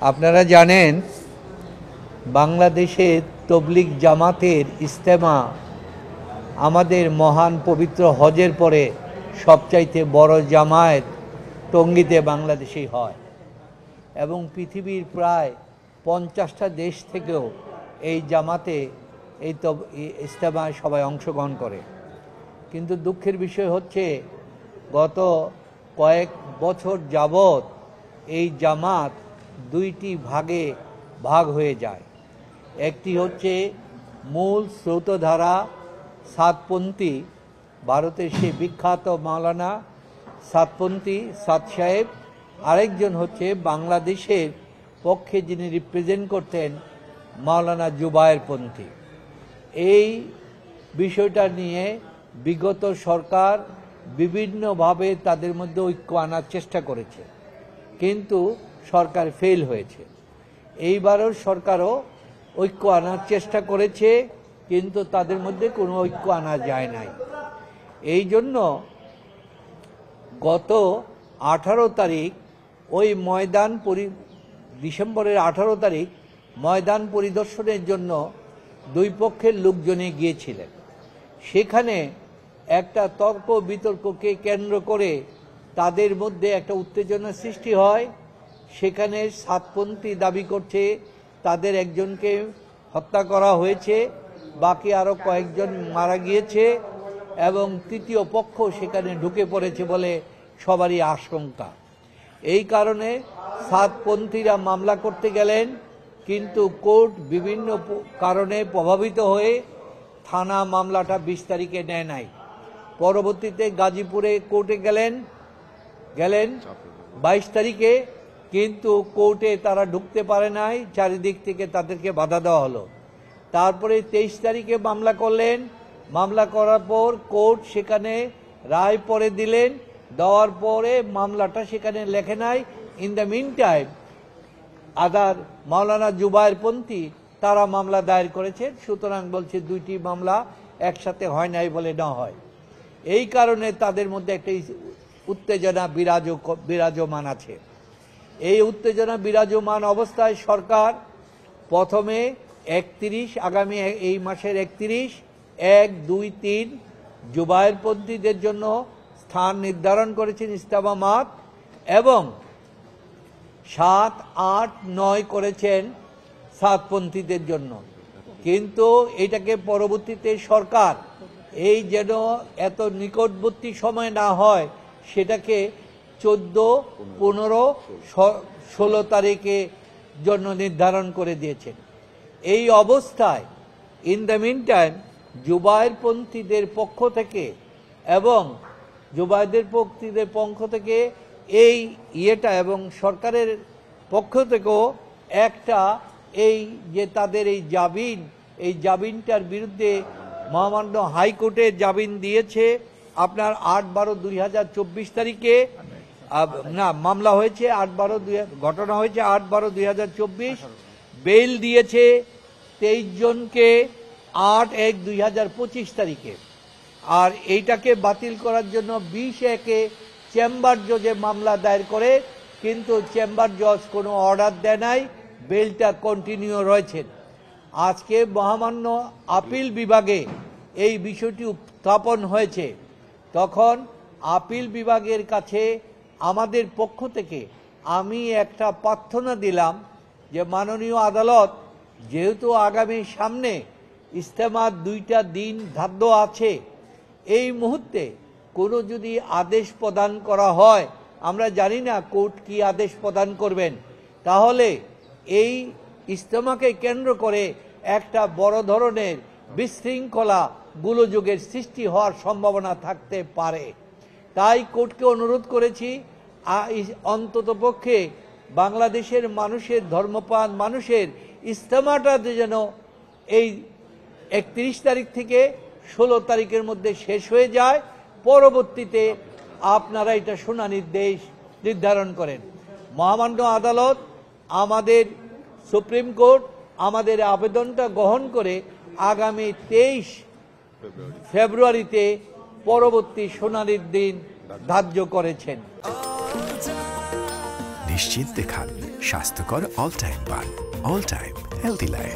আপনারা জানেন বাংলাদেশে তবলিগ জামাতের ইজতেমা আমাদের মহান পবিত্র হজের পরে সবচাইতে বড় জামায়াত টঙ্গীতে বাংলাদেশেই হয় এবং পৃথিবীর প্রায় 50টা দেশ থেকেও এই জামাতে এই ইজতেমায় সবাই অংশগ্রহণ করে। কিন্তু দুঃখের বিষয় হচ্ছে গত কয়েক বছর যাবৎ এই জামাত দুইটি ভাগে ভাগ হয়ে যায়। একটি হচ্ছে মূল স্রোতধারা সাতপন্থী, ভারতের সেই বিখ্যাত মাওলানা সাতপন্থী সাদ সাহেব, আরেকজন হচ্ছে বাংলাদেশের পক্ষে যিনি রিপ্রেজেন্ট করতেন মাওলানা জুবায়েরপন্থী। এই বিষয়টা নিয়ে বিগত সরকার বিভিন্নভাবে তাদের মধ্যে ঐক্য আনার চেষ্টা করেছে, কিন্তু সরকার ফেল হয়েছে। এইবারও সরকারও ঐক্য আনার চেষ্টা করেছে, কিন্তু তাদের মধ্যে কোনো ঐক্য আনা যায় নাই। এই জন্য গত 18 তারিখ ওই ডিসেম্বরের 18 তারিখ ময়দান পরিদর্শনের জন্য দুই পক্ষের লোকজনে গিয়েছিলেন। সেখানে একটা তর্ক বিতর্ককে কেন্দ্র করে তাদের মধ্যে একটা উত্তেজনা সৃষ্টি হয়। সেখানে সাতপন্থী দাবি করছে তাদের একজনকে হত্যা করা হয়েছে, বাকি আরও কয়েকজন মারা গিয়েছে এবং তৃতীয় পক্ষ সেখানে ঢুকে পড়েছে বলে সবারই আশঙ্কা। এই কারণে সাতপন্থীরা মামলা করতে গেলেন, কিন্তু কোর্ট বিভিন্ন কারণে প্রভাবিত হয়ে থানা মামলাটা 20 তারিখে নেয় নাই। পরবর্তীতে গাজীপুরে কোর্টে গেলেন 22 তারিখে, কিন্তু কোর্টে তারা ঢুকতে পারে নাই, চারিদিক থেকে তাদেরকে বাধা দেওয়া হলো। তারপরে 23 তারিখে মামলা করলেন। মামলা করার পর কোর্ট সেখানে রায় পরে দিলেন, দেওয়ার পরে মামলাটা সেখানে লেখে নাই। ইন দ্য মিন টাইম মাওলানা জুবায়েরপন্থী তারা মামলা দায়ের করেছেন। সুতরাং বলছে দুইটি মামলা একসাথে হয় নাই বলে না হয়। এই কারণে তাদের মধ্যে একটা উত্তেজনা বিরাজমান আছে। এই উত্তেজনা বিরাজমান অবস্থায় সরকার প্রথমে আগামী এই মাসের 31, 1, 2, 3 জুবায়েরপন্থীদের জন্য স্থান নির্ধারণ করেছেন ইজতেমা মাঠ, এবং 7, 8, 9 করেছেন সাতপন্থীদের জন্য। কিন্তু এটাকে পরবর্তীতে সরকার এই যেন এত নিকটবর্তী সময় না হয়, সেটাকে 14, 15, 16 তারিখে জন্য নির্ধারণ করে দিয়েছেন। এই অবস্থায় ইন দ্য মিন টাইম জুবায়েরপন্থীদের পক্ষ থেকে এবং জুবায়েরপন্থীদের পক্ষ থেকে এই এবং সরকারের পক্ষ থেকেও একটা এই যে তাদের এই জামিনটার বিরুদ্ধে মহামান্য হাইকোর্টে জামিন দিয়েছে আপনার 8/12/2024 তারিখে মামলা হয়েছে। 8/12 ঘটনা হয়েছে 8/12/2024। বেল দিয়েছে 23 জনকে 8/1/2025 তারিখে। আর এইটাকে বাতিল করার জন্য 20/1-এ চেম্বার জজে মামলা দায়ের করে, কিন্তু চেম্বার জজ কোনো অর্ডার দেয় নাই, বেলটা কন্টিনিউ রয়েছেন। আজকে মহামান্য আপিল বিভাগে এই বিষয়টি উত্থাপন হয়েছে, তখন আপিল বিভাগের কাছে আমাদের পক্ষ থেকে আমি একটা প্রার্থনা দিলাম যে মাননীয় আদালত, যেহেতু আগামী সামনে ইজতেমার 2টা দিন ধার্য আছে, এই মুহূর্তে কোনো যদি আদেশ প্রদান করা হয়, আমরা জানি না কোর্ট কি আদেশ প্রদান করবেন, তাহলে এই ইজতেমাকে কেন্দ্র করে একটা বড় ধরনের বিশৃঙ্খলা গোলযোগের সৃষ্টি হওয়ার সম্ভাবনা থাকতে পারে। তাই কোর্টকে অনুরোধ করেছি অন্ততপক্ষে বাংলাদেশের মানুষের, ধর্মপ্রাণ মানুষের ইজতেমাটা যেন এই 31 তারিখ থেকে 16 তারিখের মধ্যে শেষ হয়ে যায়। পরবর্তীতে আপনারা এটা শুনানির দেশ নির্ধারণ করেন। মহামান্য আদালত, আমাদের সুপ্রিম কোর্ট আমাদের আবেদনটা গ্রহণ করে আগামী 23 ফেব্রুয়ারিতে পরবর্তী শুনানির দিন ধার্য করেছেন। নিশ্চিন্তে খান স্বাস্থ্যকর অল টাইম পান। All time healthy life.